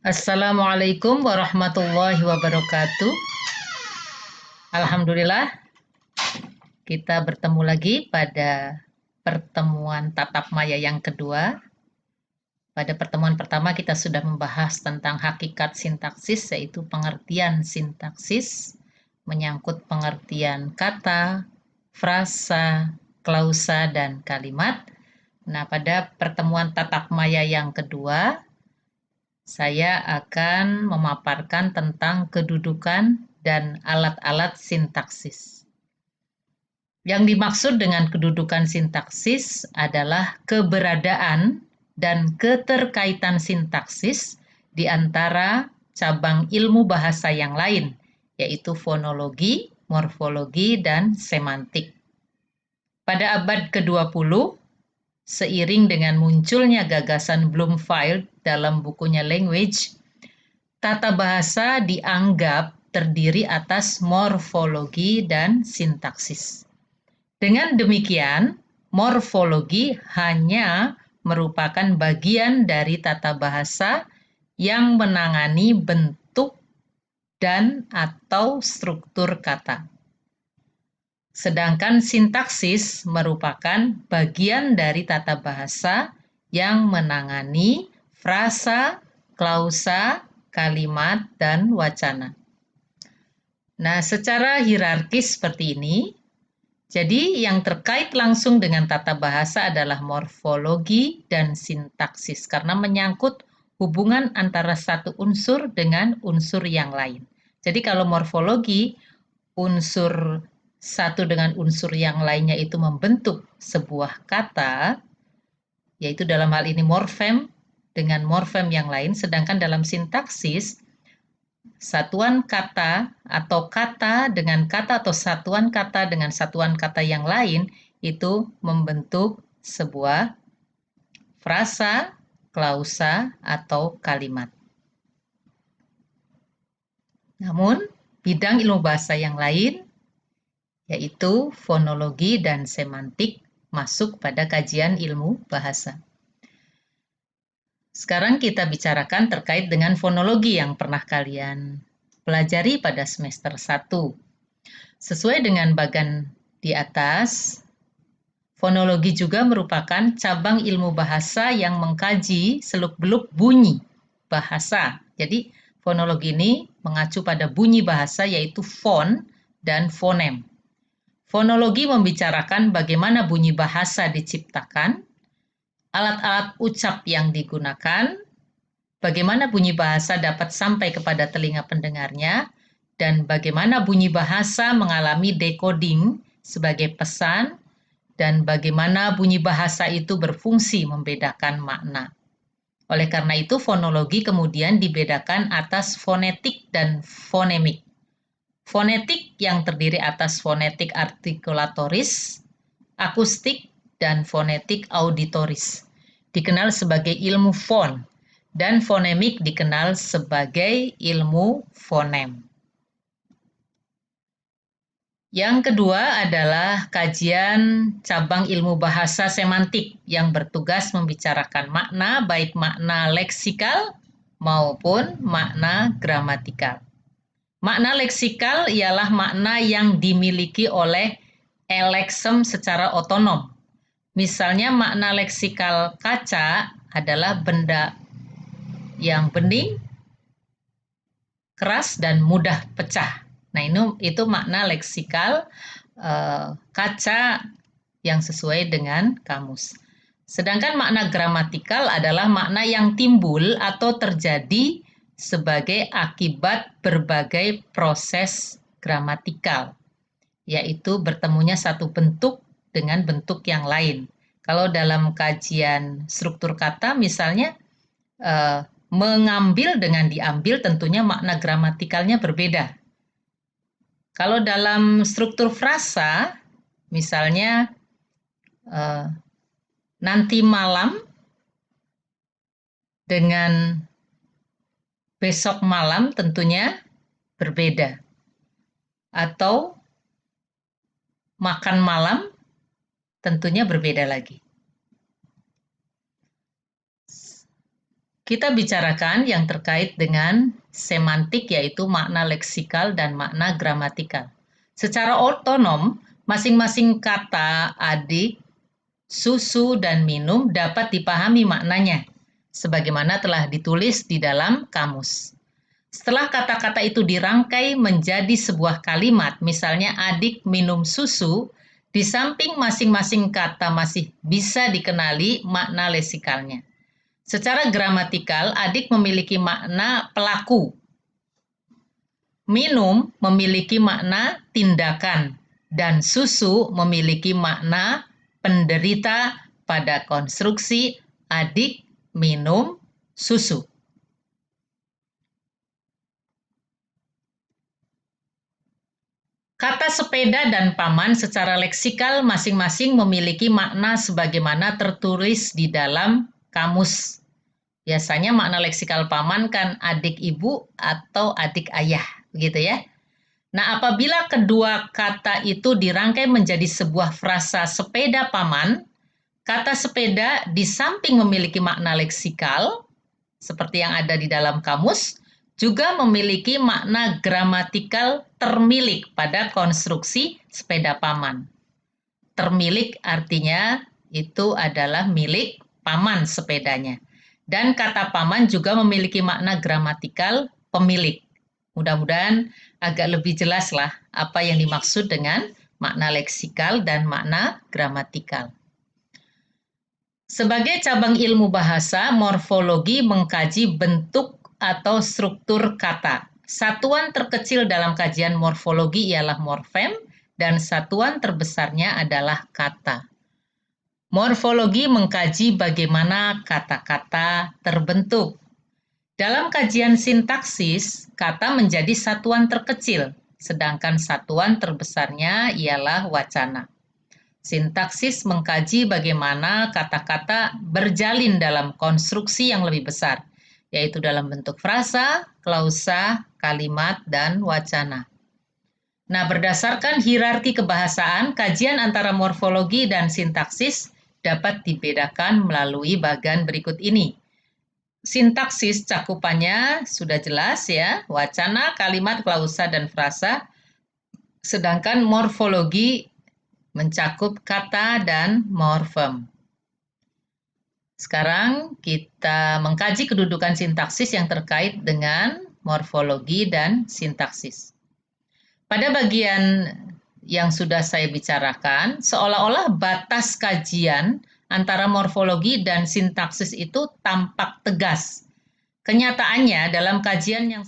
Assalamualaikum warahmatullahi wabarakatuh. Alhamdulillah, kita bertemu lagi pada pertemuan tatap maya yang kedua. Pada pertemuan pertama kita sudah membahas tentang hakikat sintaksis, yaitu pengertian sintaksis, menyangkut pengertian kata, frasa, klausa, dan kalimat. Nah, pada pertemuan tatap maya yang kedua, saya akan memaparkan tentang kedudukan dan alat-alat sintaksis. Yang dimaksud dengan kedudukan sintaksis adalah keberadaan dan keterkaitan sintaksis di antara cabang ilmu bahasa yang lain, yaitu fonologi, morfologi, dan semantik. Pada abad ke-20, seiring dengan munculnya gagasan Bloomfield dalam bukunya Language, tata bahasa dianggap terdiri atas morfologi dan sintaksis. Dengan demikian, morfologi hanya merupakan bagian dari tata bahasa yang menangani bentuk dan atau struktur kata. Sedangkan sintaksis merupakan bagian dari tata bahasa yang menangani frasa, klausa, kalimat, dan wacana. Nah, secara hierarkis seperti ini, jadi yang terkait langsung dengan tata bahasa adalah morfologi dan sintaksis, karena menyangkut hubungan antara satu unsur dengan unsur yang lain. Jadi kalau morfologi, unsur satu dengan unsur yang lainnya itu membentuk sebuah kata, yaitu dalam hal ini morfem dengan morfem yang lain, sedangkan dalam sintaksis, satuan kata atau kata dengan kata atau satuan kata dengan satuan kata yang lain itu membentuk sebuah frasa, klausa, atau kalimat. Namun, bidang ilmu bahasa yang lain, yaitu fonologi dan semantik, masuk pada kajian ilmu bahasa. Sekarang kita bicarakan terkait dengan fonologi yang pernah kalian pelajari pada semester 1. Sesuai dengan bagan di atas, fonologi juga merupakan cabang ilmu bahasa yang mengkaji seluk-beluk bunyi bahasa. Jadi, fonologi ini mengacu pada bunyi bahasa yaitu fon dan fonem. Fonologi membicarakan bagaimana bunyi bahasa diciptakan, alat-alat ucap yang digunakan, bagaimana bunyi bahasa dapat sampai kepada telinga pendengarnya, dan bagaimana bunyi bahasa mengalami decoding sebagai pesan, dan bagaimana bunyi bahasa itu berfungsi membedakan makna. Oleh karena itu, fonologi kemudian dibedakan atas fonetik dan fonemik. Fonetik yang terdiri atas fonetik artikulatoris, akustik, dan fonetik auditoris, dikenal sebagai ilmu fon, dan fonemik dikenal sebagai ilmu fonem. Yang kedua adalah kajian cabang ilmu bahasa semantik yang bertugas membicarakan makna, baik makna leksikal maupun makna gramatikal. Makna leksikal ialah makna yang dimiliki oleh eleksem secara otonom. Misalnya makna leksikal kaca adalah benda yang bening, keras, dan mudah pecah. Nah, itu makna leksikal kaca yang sesuai dengan kamus. Sedangkan makna gramatikal adalah makna yang timbul atau terjadi sebagai akibat berbagai proses gramatikal, yaitu bertemunya satu bentuk dengan bentuk yang lain. Kalau dalam kajian struktur kata misalnya, mengambil dengan diambil tentunya makna gramatikalnya berbeda. Kalau dalam struktur frasa, misalnya nanti malam dengan besok malam tentunya berbeda. Atau makan malam tentunya berbeda lagi. Kita bicarakan yang terkait dengan semantik, yaitu makna leksikal dan makna gramatikal. Secara otonom, masing-masing kata adik, susu, dan minum dapat dipahami maknanya, sebagaimana telah ditulis di dalam kamus. Setelah kata-kata itu dirangkai menjadi sebuah kalimat, misalnya adik minum susu, di samping masing-masing kata masih bisa dikenali makna leksikalnya. Secara gramatikal, adik memiliki makna pelaku. Minum memiliki makna tindakan. Dan susu memiliki makna penderita pada konstruksi adik minum susu. Kata sepeda dan paman secara leksikal masing-masing memiliki makna sebagaimana tertulis di dalam kamus. Biasanya makna leksikal paman kan adik ibu atau adik ayah, begitu ya. Nah, apabila kedua kata itu dirangkai menjadi sebuah frasa sepeda paman, kata sepeda di samping memiliki makna leksikal, seperti yang ada di dalam kamus, juga memiliki makna gramatikal termilik pada konstruksi sepeda paman. Termilik artinya itu adalah milik paman sepedanya. Dan kata paman juga memiliki makna gramatikal pemilik. Mudah-mudahan agak lebih jelas lah apa yang dimaksud dengan makna leksikal dan makna gramatikal. Sebagai cabang ilmu bahasa, morfologi mengkaji bentuk atau struktur kata. Satuan terkecil dalam kajian morfologi ialah morfem, dan satuan terbesarnya adalah kata. Morfologi mengkaji bagaimana kata-kata terbentuk. Dalam kajian sintaksis, kata menjadi satuan terkecil, sedangkan satuan terbesarnya ialah wacana. Sintaksis mengkaji bagaimana kata-kata berjalin dalam konstruksi yang lebih besar, yaitu dalam bentuk frasa, klausa, kalimat, dan wacana. Nah, berdasarkan hierarki kebahasaan, kajian antara morfologi dan sintaksis dapat dibedakan melalui bagan berikut ini. Sintaksis cakupannya sudah jelas ya, wacana, kalimat, klausa, dan frasa. Sedangkan morfologi mencakup kata dan morfem. Sekarang kita mengkaji kedudukan sintaksis yang terkait dengan morfologi dan sintaksis. Pada bagian yang sudah saya bicarakan, seolah-olah batas kajian antara morfologi dan sintaksis itu tampak tegas. Kenyataannya dalam kajian yang